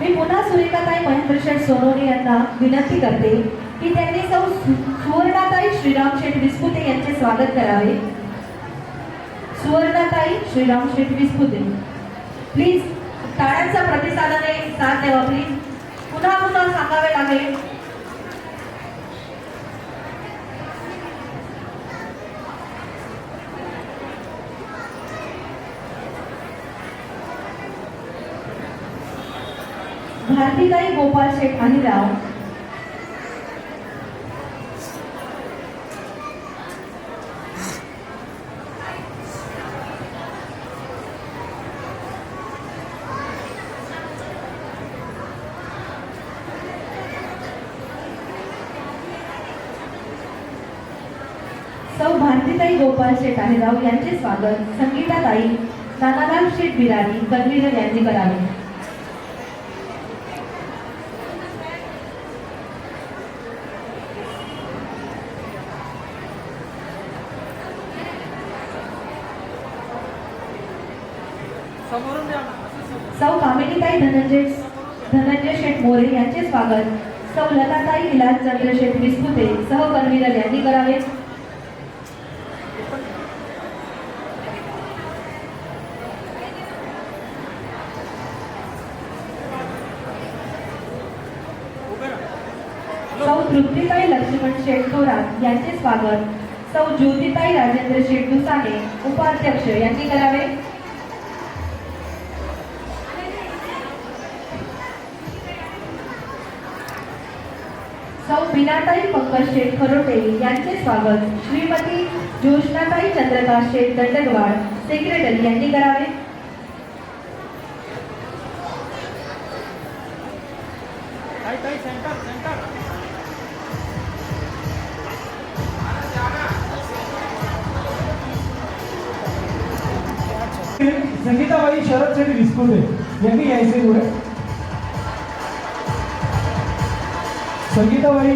मी पुन्हा सुरेखाताई महेंद्र शेठ सोनवणे यांना विनंती करते की त्यांनी सौ सुवर्णाताई श्रीराम शेठ विस्पुते यांचे स्वागत करावे। सुवर्णाताई श्रीराम शेठ विस्पुते, प्लीज टाळ्यांचा प्रतिसादाने साथ द्यावा प्लीज। पुन्हा पुन्हा सांगावे लागेल। भारतीताई गोपाल शेठ अहिराव, सौ भारतीताई गोपाल शेठ अहिराव यांचे स्वागत संगीताताई नानालाल शेठ बिरारी कन्व्हीनर यांनी करावे। सौ कामिनीताई धनंजय शेठ मोरे यांचे स्वागत सौ लताताई विलास चंद्र शेठ विस्पुते सह कन्व्हीनर यांनी करावे। सौ तृप्तीताई लक्ष्मण शेठ थोरात यांचे स्वागत सौ ज्योतिताई राजेंद्र शेठ दुसाने उपाध्यक्ष यांनी करावे। सौ बीनाताई पंकज शेठ खरोटे यांचे स्वागत श्रीमती जोशनाताई चंद्रकांत शेठ दंडगवाड सेक्रेटरी यांनी करावे। संगीताबाई शरद शेठ विस्पुते यांनी यायचे पुढे। संगीताबाई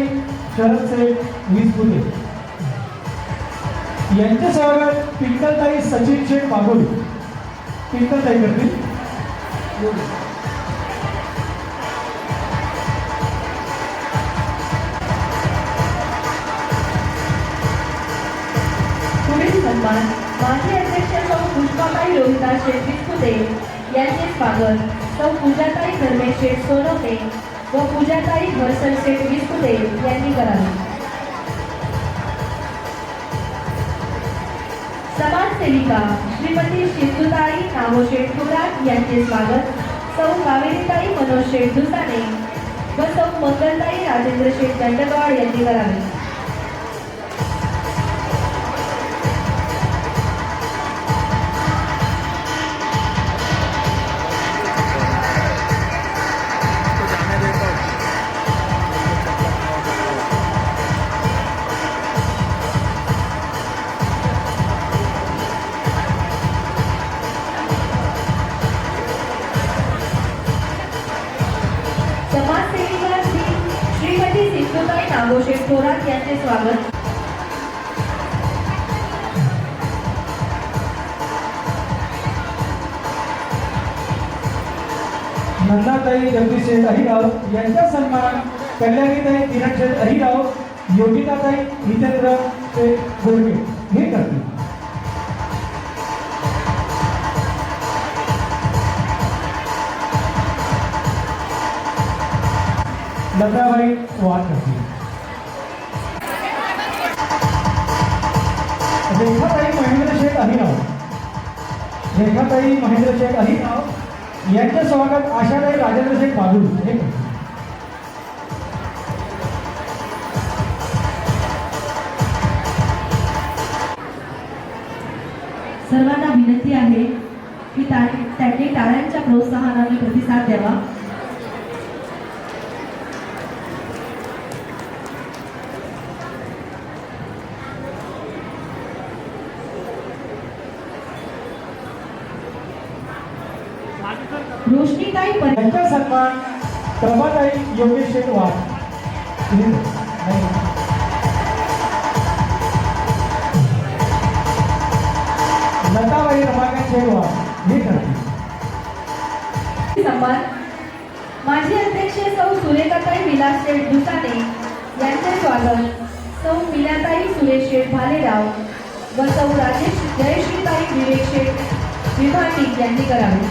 शरद शेठ विस्पुते यांचे स्वागत पिंकलताई सचिन शेठ बागोली पिंकलताई करतील। पुढील सन्मान माजी अध्यक्ष सौ पुष्पाताई रोहिदास शेठ विस्पुते यांचे स्वागत सौ पूजाताई धर्मेश शेठ सोनवणे व पूजाताई हर्षल शेठ विस्पुते यांनी करावे। समाजसेविका श्रीमती सिंधुताई नामोशेठ थोरात यांचे स्वागत सौ कावेरीताई मनोज शेठ दुसाने व सौ मंगलताई राजेंद्र शेठ दंडगवाड यांनी करावे। समाजसेविका श्रीमती सिंधुताई नागोशेठ थोरात यांचे स्वागत। नंदाताई जगदीश शेठ अहिराव यांचा सन्मान कल्याणीताई किरण शेठ अहिराव योगिताताई हितेंद्र शेठ गोडके हे करतील। लताबाई वाद करतील। रेखाताई महेंद्र शेठ अहिराव यांचे स्वागत आशाताई राजेंद्र शेठ बागुल हे करतील। सर्वांना विनंती आहे की त्यांनी टाळ्यांच्या प्रोत्साहनाने प्रतिसाद द्यावा। रोशनीताई यांचा सन्मान प्रभाताई योगेश शेठ वाघ लताबाई रमाकांत शेठ वाघ हे करतील। सन्मान माजी अध्यक्ष सौ सुरेखाताई विलास शेठ दुसाने यांचे स्वागत सौ मीनाताई सुरेश शेठ भालेराव व सौ राजेश जयश्रीताई विवेक शेठ विभाटी यांनी करावे.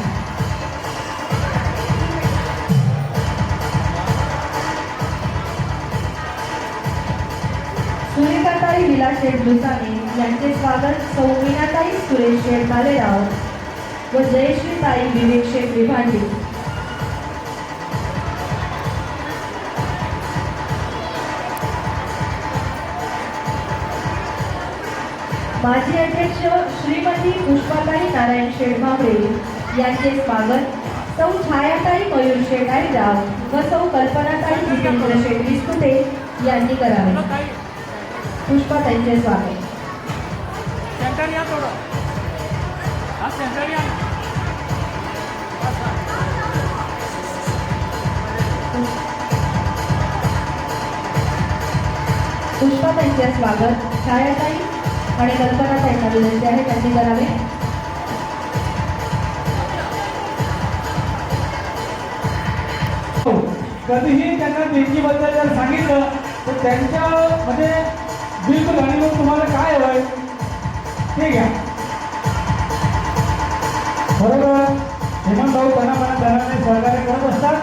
सुरेखाताई विलास शेठ दुसाने यांचे स्वागत सौ मीनाताई सुरेश शेठ भालेराव व जयश्रीताई विवेक शेठ विभाटी. माजी अध्यक्ष श्रीमती पुष्पाताई नारायण शेठ भामरे यांचे स्वागत सौ छायाताई मयूर शेठ आईराव व सौ कल्पनाताई जितेंद्र शेठ विस्कुटे यांनी करावे. पुष्पाताईंचे स्वागत. सेंटर या थोडं. हा सेंटर या. पुष्पाताईंचे स्वागत छायाताई आणि कल्पनाताईंना विनंती आहे त्यांनी करावे. कधीही त्यांना देणगीबद्दल जर सांगितलं तर त्यांच्या मध्ये बिलकुल आणि मग तुम्हाला काय हवंय ते घ्या. बरोबर हेमंत भाऊ धनाने सहकार्य करत असतात.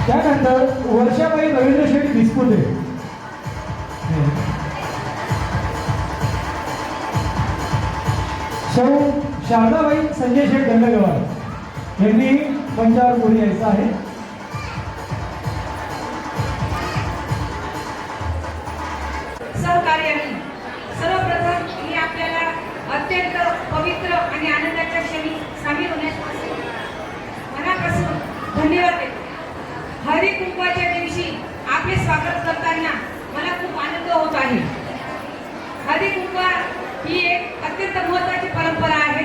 त्यानंतर वर्षाबाई रवींद्र शेठ बिस्कुटे, सौ शारदाबाई संजय शेठ दंडगवार यांनी मंचावर पुढे यायचं आहे. सहकार्याने सर्वप्रथम मी आपल्याला अत्यंत पवित्र आणि आनंदाच्या क्षणी सामील होण्यास मनापासून धन्यवाद देतो. हळदी कुंकवाच्या दिवशी आपले स्वागत करताना मला खूप आनंद होत आहे. हळदी कुंकवा ही एक अत्यंत महत्त्वाची परंपरा आहे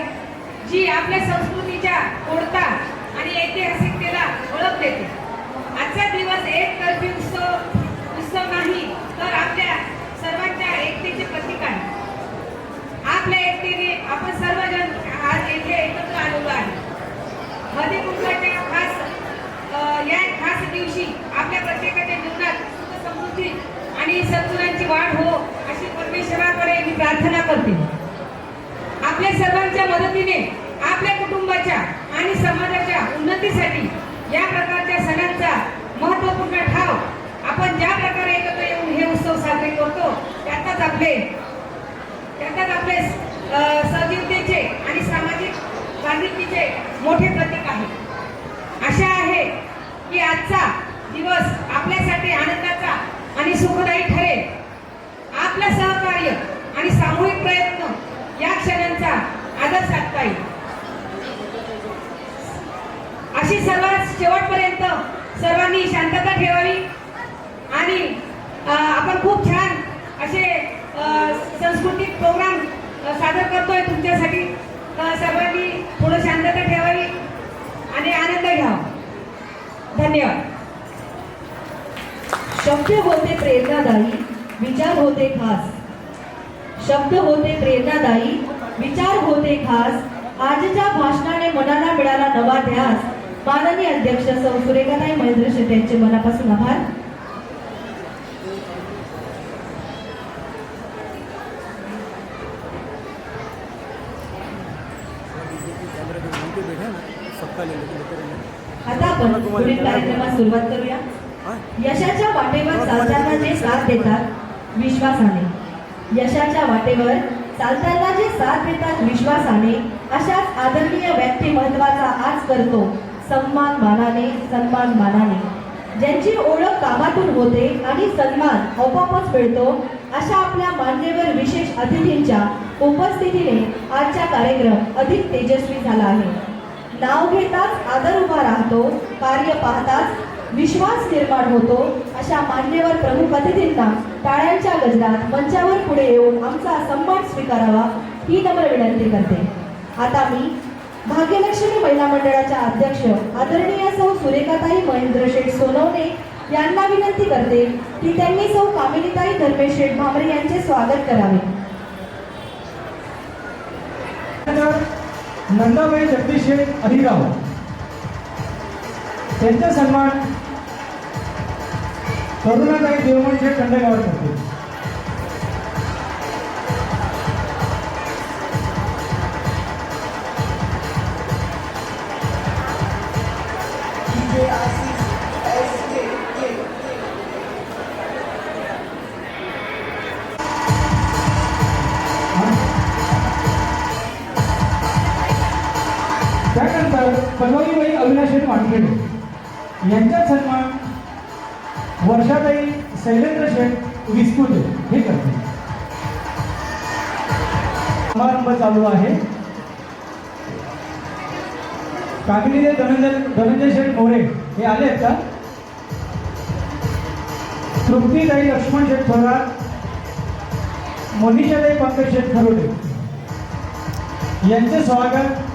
जी आपल्या संस्कृतीच्या ओढता आणि ऐतिहासिकतेला ओळख देते. आजचा दिवस एक तर्फी उत्सव नाही तर आपल्या सर्वांच्या एकतेचे प्रतीक आहे. आपल्या एकतेने आपण सर्वजण आज येथे एकत्र आलेलो आहे. हळदी कुंकवाच्या या खास दिवशी आपल्या प्रत्येकाच्या जीवनात सुख समृद्धी आणि सद्गुणांची वाढ हो अशी परमेश्वराकडे मी प्रार्थना करते. आपल्या सर्वांच्या मदतीने आपल्या कुटुंबाच्या आणि समाजाच्या उन्नतीसाठी या प्रकारच्या सणांचा महत्त्वपूर्ण ठाव आपण ज्या प्रकारे एकत्र येऊन हे उत्सव साजरे करतो त्यातच आपले सजीवतेचे आणि सामाजिक बांधिलकीचे मोठे प्रतीक आहे. आशा आहे की आजचा दिवस आपल्यासाठी आनंदाचा आणि सुखदायी ठरेल. आपलं सहकार्य आणि सामूहिक प्रयत्न या क्षणांचा आदर साधता येईल. अशी सर्वात शेवटपर्यंत सर्वांनी शांतता ठेवावी आणि आपण खूप छान असे सांस्कृतिक प्रोग्राम सादर करतोय तुमच्यासाठी. सर्वांनी थोडं शांतता ठेवावी आणि आनंद घ्यावा. धन्यवाद. शब्द होते प्रेरणादायी, विचार होते खास. शब्द होते प्रेरणादायी, विचार होते खास. आजच्या भाषणाने मनाला मिळाला नवा ध्यास. माननीय अध्यक्ष सौ सुरेखाताई महेंद्र शेठ यांचे मनापासून आभार. आता आपण पुढील कार्यक्रमास सुरुवात करूया. यशाच्या वाटेवर चालताना जे साथ देतात विश्वासाने. यशाच्या वाटेवर चालताना जे साथ देतात विश्वासाने अशाच आदरणीय व्यक्तिमत्वाचा आज करतो सन्मान मानाने. ज्यांची ओळख कामातून होते आणि सन्मान आपोआपच मिळतो अशा आपल्या मान्यवर विशेष अतिथींच्या उपस्थितीने आजचा कार्यक्रम अधिक तेजस्वी झाला आहे. नाव घेताच आदर उभा राहतो, कार्य पाहताच विश्वास निर्माण होतो अशा मान्यवर प्रमुख अतिथींना टाळ्यांच्या गजरात मंचावर पुढे येऊन आमचा सन्मान स्वीकारावा ही नम्र विनंती करते. आता मी भाग्यलक्ष्मी महिला मंडळाच्या अध्यक्ष आदरणीय सौ सुरेखाताई महेंद्र शेठ सोनवणे यांना विनंती करते की त्यांनी सौ कामिनीताई धर्मेश शेठ भामरे यांचे स्वागत करावे. नंदाबाई जगदीश शेठ अहिराव, त्यांचा सन्मान करुणाताई देवमनचे खंडेगावर करते. त्यानंतर पल्लवीबाई अविनाश वानखेडे यांचा सन्मान वर्षाताई शैलेंद्र शेठ विस्कुटे हे करते. समारंभ चालू आहे. कागनीचे धनंजय शेठ मोरे हे आले आहेत का? तृप्तीताई लक्ष्मण शेठ थोरात, मनीषाताई पंकज शेठ खरोडे यांचे स्वागत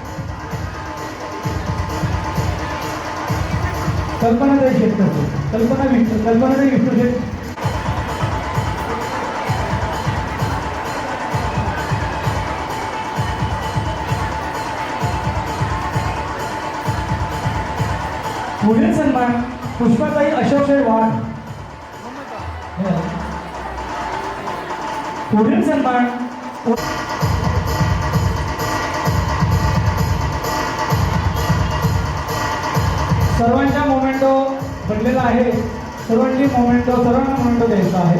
कल्पनाताई शेठ करते. कल्पनाताई विष्णू शेठ. पुढील सन्मान पुष्पाताई अशोक शेठ वाघ. पुढील सन्मान सर्वांच्या मोमेंटो बनलेला आहे. सर्वांना मोमेंटो द्यायचा आहे.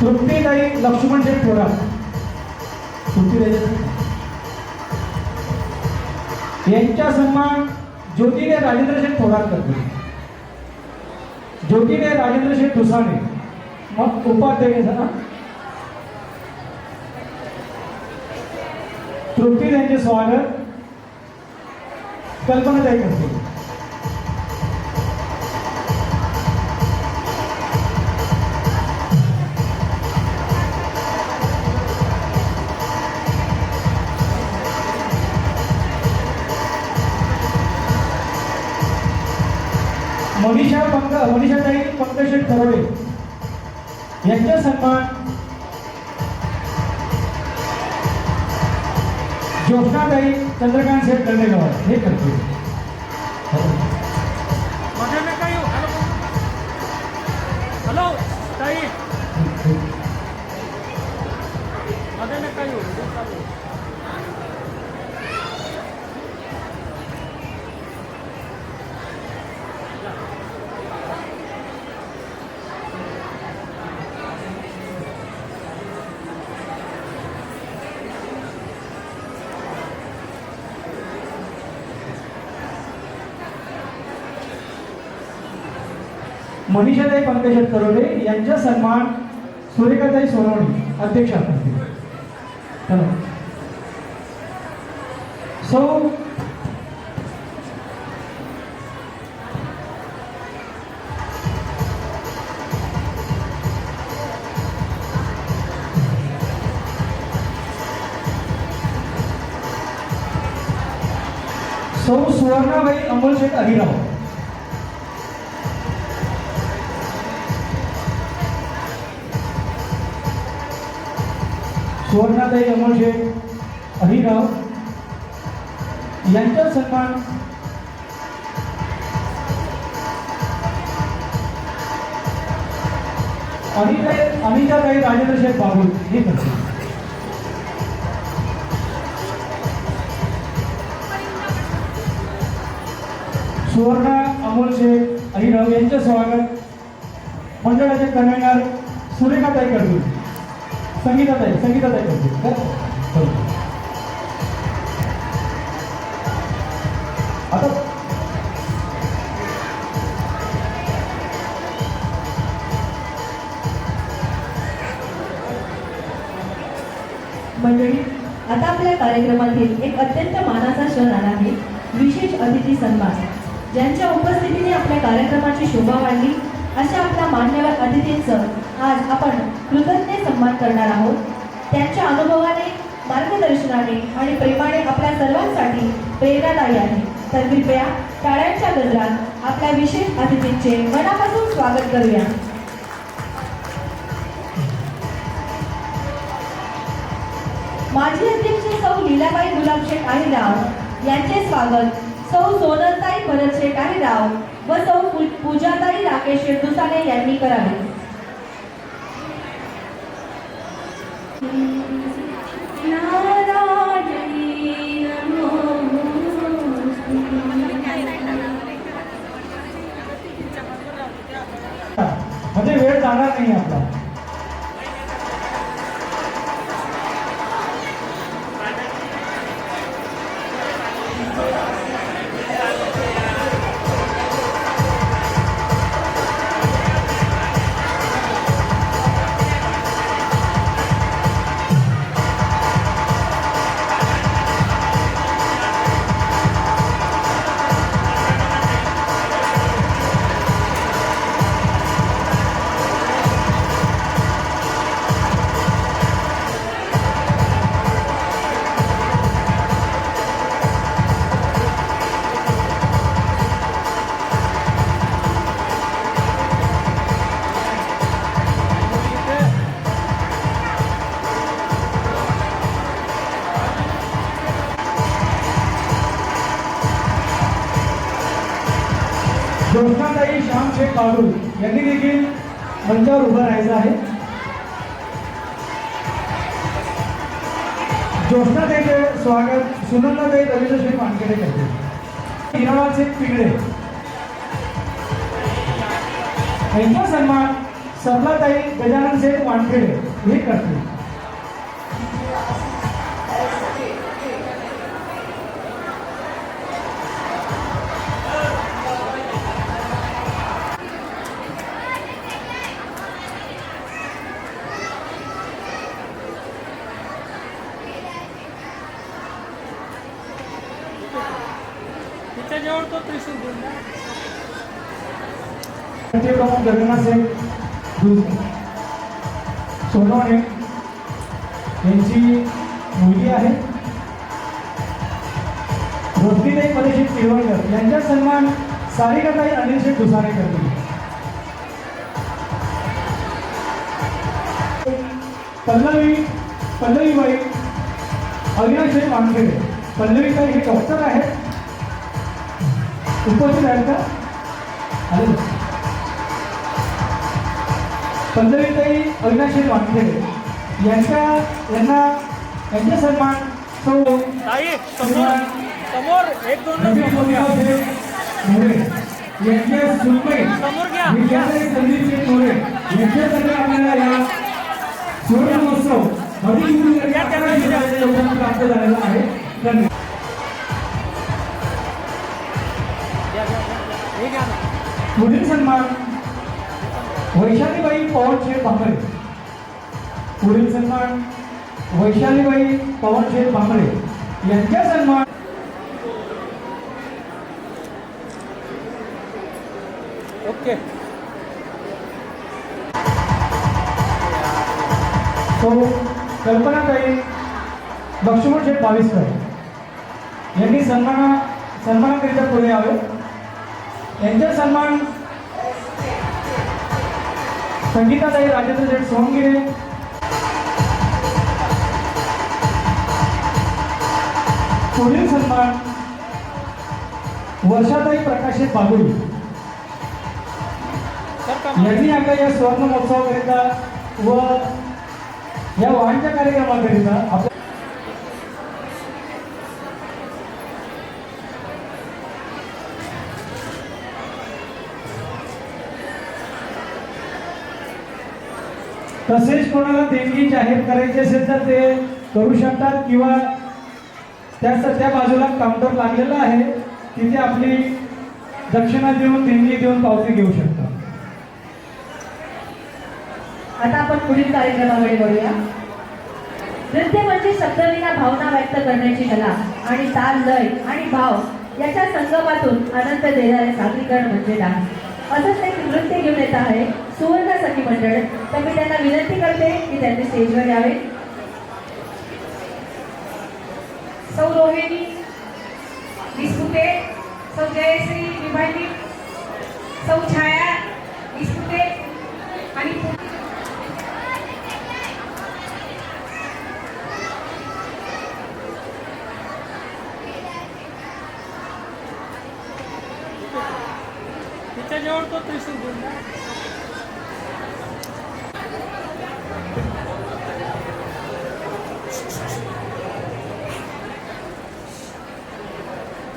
तृप्तीताई लक्ष्मण शेठ थोरात. यांचा सन्मान ज्योतिने राजेंद्र शेठ थोरात करते. ज्योतिने राजेंद्र शेठ दुसाने मग उपाध्याय ना. तृप्ती यांचे स्वागत कल्पनाताई करते. मनीषाताई पंकज शेठ खरोडे यांचा सन्मान ज्योत्नाताई चंद्रकांत शेठ खंडेगावर हे करते. मध्ये नका येऊ. हॅलो ताई, मध्ये नका येऊ. मनीषाताई पंकज शेठ खरोडे यांचा सन्मान सुरेखाताई सोनवणे अध्यक्षा करते. सौ सुवर्णाबाई अमोल शेठ अहिराव. सुवर्णाताई अमोल शेठ अहिराव यांचा सन्मान अनिताताई राजेंद्र शेठ बाबू हे करते. सुवर्णा अमोल शेठ अहिराव यांचे स्वागत मंडळाचे कन्व्हेनर सुरेखाताई करतील. संगीताताई करतील. आता मंडळी, आता आपल्या कार्यक्रमातील एक अत्यंत मानाचा क्षण आला आहे, विशेष अतिथी सन्मान. ज्यांच्या उपस्थितीने आपल्या कार्यक्रमाची शोभा वाढली अशा आपल्या मान्यवर अतिथींचं आज आपण कृतज्ञ सन्मान करणार आहोत. त्यांच्या अनुभवाने, मार्गदर्शनाने आणि प्रेमाने आपल्या सर्वांसाठी प्रेरणादायी आहे. तर कृपया टाळ्यांच्या गजरात आपल्या विशेष अतिथींचे मनापासून स्वागत करूया. माजी अध्यक्ष सौ लीलाबाई गुलाबशेठ आहिराव यांचे स्वागत सौ सोनलताई भरतशेठ आहिराव व सौ पूजाताई राकेश दुसाने यांनी करावे. नारायणी नमोस्तुते. म्हणजे वेळ जाणार नाही आपला. ज्योत्नाताई श्यामशेठ बाळू यांनी देखील मंचावर उभं राहायचं आहे. ज्योत्नाताईचे स्वागत सुनंदाताई रवींद्रशेठ वानखेडे करते. हिरावाचे पिंगळे यांचा सन्मान सरलाताई गजानन शेठ वानखेडे हे करते. त्याच्याजवळ तो त्रिशूल घेऊन जा. प्रमुख जगन्नाथ शेठ सोनवणे यांची मुलगी आहे रोशनीताई परेश तिळवणकर यांचा सन्मान सारिकाताई अनिल शेठ दुसाने करतील. पल्लवीबाई अविनाश शेठ वानखेडे. पल्लवीताई हे डॉक्टर आहेत, उपस्थित आहेत का? आले. पल्लवीताई अविनाश शेठ वानखेडे यांचा सन्मान सौ ताई समोर समोर एक दोन यांच्या सुनबाई समोर घ्या. विद्यार्थी संदीप शेठ मोरे यांच्यासाठी आपल्याला या सुवर्ण महोत्सव प्राप्त झालेला आहे. धन्यवाद. हे घ्या ना. पुढील सन्मान वैशालीबाई पवनशेठ भांबरे. पुढील सन्मान वैशालीबाई पवनशेठ भांबरे यांचा सन्मान ओके. तो कल्पनाताई लक्ष्मण शेठ बावीसकर यांनी सन्मानाकरिता पुढे यावे. यांचा सन्मान संगीताताई राजेंद्र शेठ सोमगिरे. पुढील सन्मान वर्षाताई प्रकाशित बागुल यांनी आपल्या या सुवर्ण महोत्सवाकरिता व या वाहनच्या कार्यक्रमाकरिता आपल्या तसेच कोणाला देणगी जाहीर करायची असेल तर ते करू शकतात किंवा त्या बाजूला काउंटर लागलेला आहे, तिथे आपली दक्षिणा देऊन देणगी देऊन पावती घेऊ शकतात. आता आपण पुढील कार्यक्रमाकडे वळूया. नृत्य म्हणजे शब्दविना भावना व्यक्त करण्याची कला आणि ताल, लय आणि भाव याच्या संगमातून आनंद देणारे सादरीकरण म्हणजे डान्स. असंच एक नृत्य घेऊन येत आहे सुवर्ण सखी मंडळ. तर मी त्यांना विनंती करते की त्यांनी स्टेजवर यावे. सौ रोहिणी विस्पुते, सौ जयश्री विभाजी, सौ छाया विस्पुते आणि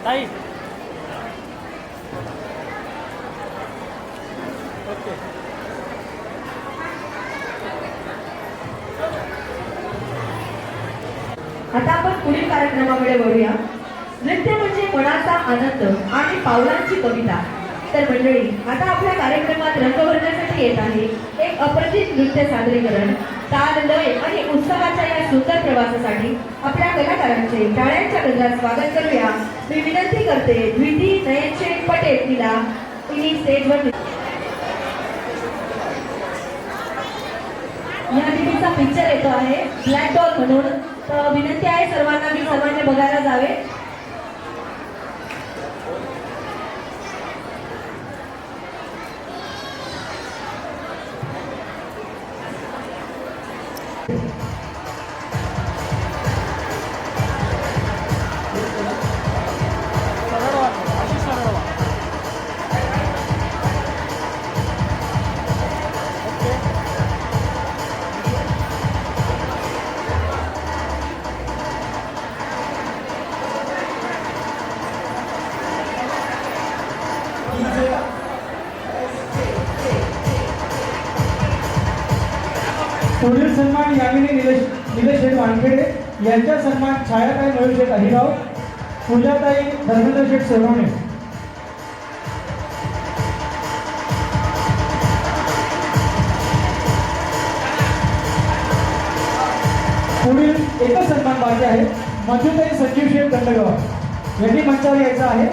ताई ओके. आता आपण पुढील कार्यक्रमाकडे वळूया. नृत्य म्हणजे मनाचा आनंद आणि पावलांची कविता. तर मंडळी, आता आपल्या कार्यक्रमात रंग भरण्यासाठी येत आहे एक अप्रतिम नृत्य सादरीकरण. ताल, लय आणि उत्सवाच्या या सुंदर प्रवासासाठी आपल्या कलाकारांचे टाळ्यांच्या गजरात स्वागत करूया. मी विनंती करते द्विती नयनशेठ पटेल तिला स्टेजवर. या दिवशीचा पिक्चर येतो आहे ब्लॅक डॉल म्हणून. तर विनंती आहे सर्वांना की सर्वांनी बघायला जावे. सरळ व्हा, अशी सरळ व्हा. ओके. पुढील सन्मान यामिनी निलेश शेठ वानखेडे यांचा सन्मान छायाताई मयूर शेठ अहिराव, पूजाताई धर्मेंद्र शेठ सोनवणे. पुढील एकच सन्मान बाकी आहे. मंजुताई संजीव शेठ दंडगाव यांनी मंचावर यायचं आहे.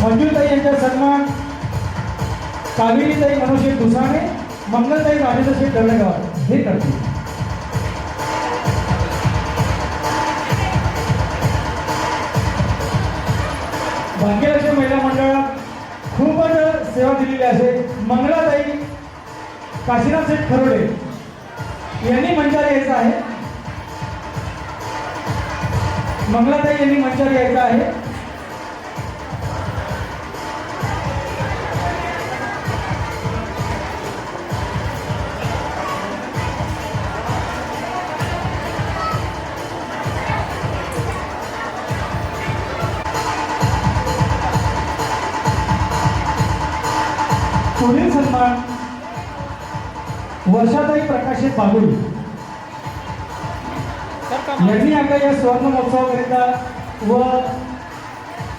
मंजुताई यांचा सन्मान कावेरीताई मनोज दुसाणे, मंगलताई राजेंद्र शेठ दंडगाव हे करतील. भाग्यलक्ष्मी महिला मंडळात खूपच सेवा दिलेली आहे. मंगलाताई काशीनाथ शेठ खरोडे यांनी मंचावर यायचं आहे. मंगलाताई यांनी मंचावर यायचं आहे. पुढील सन्मान वर्षाताई प्रकाशित बागुल सर का यांनी आपल्या या सुवर्ण महोत्सवाकरिता व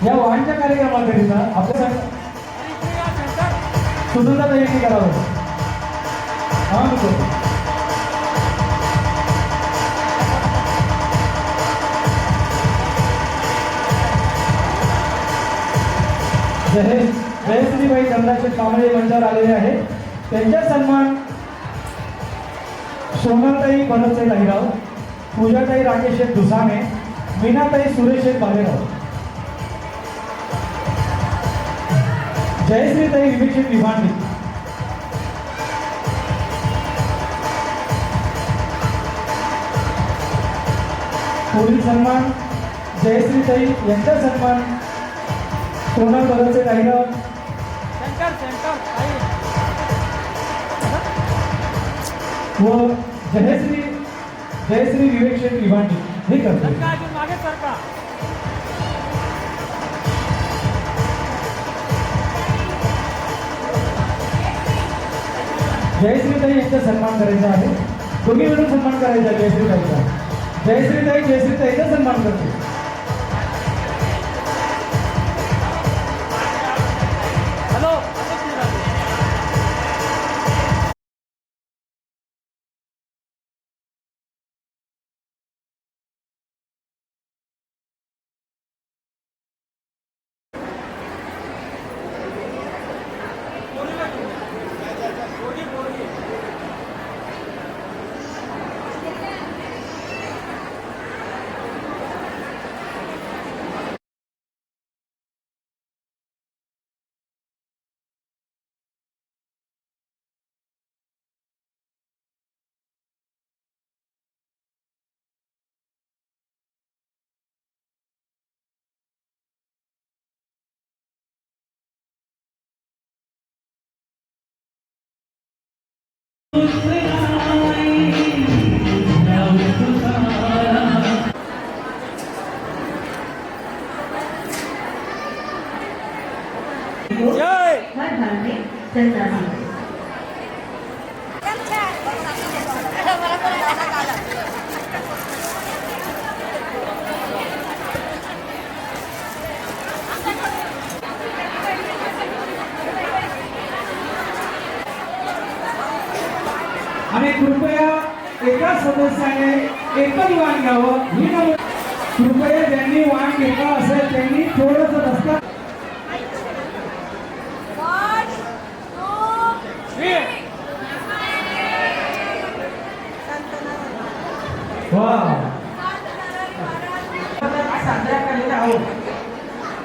या वाहनच्या कार्यक्रमाकरिता आपल्या सुंदरता यांनी करावं. हा मित्र. जयश्रीबाई चंद्राशेठ कांबळे मंचावर आलेले आहे. त्यांचा सन्मान सोनलताई भरतशेठ अहिराव, पूजाताई राकेश शेठ दुसाणे, मीनाताई सुरेश शेठ बालेराव, जयश्रीताई विवेक शेठ विभांडी. पुढील सन्मान जयश्रीताई यांचा सन्मान सोनल भरतशेठ अहिराव, सेंटर सेंटर ताई. व जयश्री विवेक शेठ विभांडी हे करते. सर का अजून मागे सर का. जयश्रीताई यांचा सन्मान करायचा आहे. दोन्ही मिळून सन्मान करायचा जयश्रीताईचा. जयश्रीताईचा सन्मान करते. हॅलो. जय हर हाल में चलता रहे। आणि कृपया एका सदस्याने एकच वाण घ्यावं ही नमूद. कृपया ज्यांनी वाण घेतला असेल त्यांनी थोडंसं रस्ता वा साजरा करत आहोत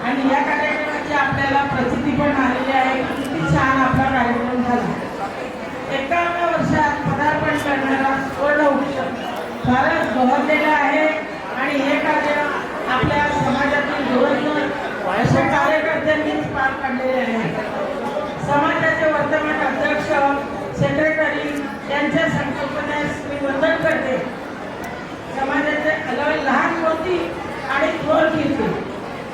आणि या कार्यक्रमाची आपल्याला प्रचिती पण आलेली आहे की किती छान आपला कार्यक्रम झाला. 51 वर्षात पदार्पण करणारा स्वर्ण उत्सव फारच बहरलेला आहे आणि हे कार्य आपल्या समाजातील दिवसभर अशा कार्यकर्त्यांनीच पार पाडलेले आहे. समाजाचे वर्तमान अध्यक्ष सेक्रेटरी यांच्या संकल्पनेस मी वंदन करते. समाजाचे अलग लहान मोठी आणि थोर कीर्ती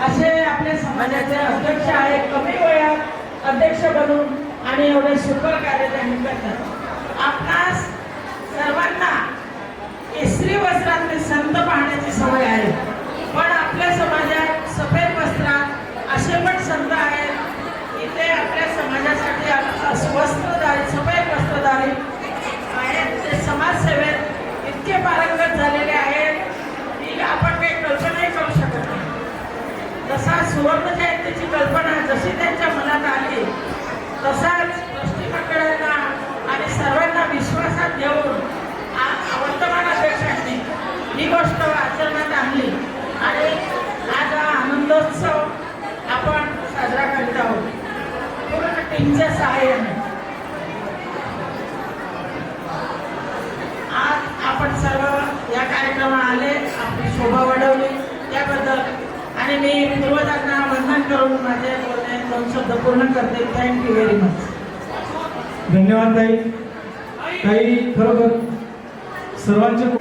असे आपल्या समाजाचे अध्यक्ष आहे. कमी वयात अध्यक्ष बनून आणि एवढे सुपर कार्य त्यांनी करतात. आपणास सर्वांना केसरी वस्त्रातले संत पाहण्याची सवय आहे, पण आपल्या समाजात सफेद वस्त्रात असे पण संत आहेत की ते आपल्या समाजासाठी वस्त्रधारी सफेद वस्त्रधारी आहेत. ते समाजसेवेत इतके पारंगत झालेले आहेत की आपण काही कल्पनाही करू शकत नाही. जसा सुवर्ण जयंतीची कल्पना जशी त्यांच्या मनात आली तसाच ट्रस्टी मंडळांना आणि सर्वांना विश्वासात घेऊन वर्तमान अध्यक्षांनी ही गोष्ट आचरणात आणली आणि आज हा आनंदोत्सव आपण साजरा करत आहोत पूर्ण टीमच्या सहाय्याने. आज आपण सर्व या कार्यक्रमात आले, आपली शोभा वाढवली त्याबद्दल आणि मी पूर्वजांना वंदन करून माझे बोलणे 2 शब्द पूर्ण करते. Thank you very much. धन्यवाद ताई. ताई खरोखर सर्वांचे मला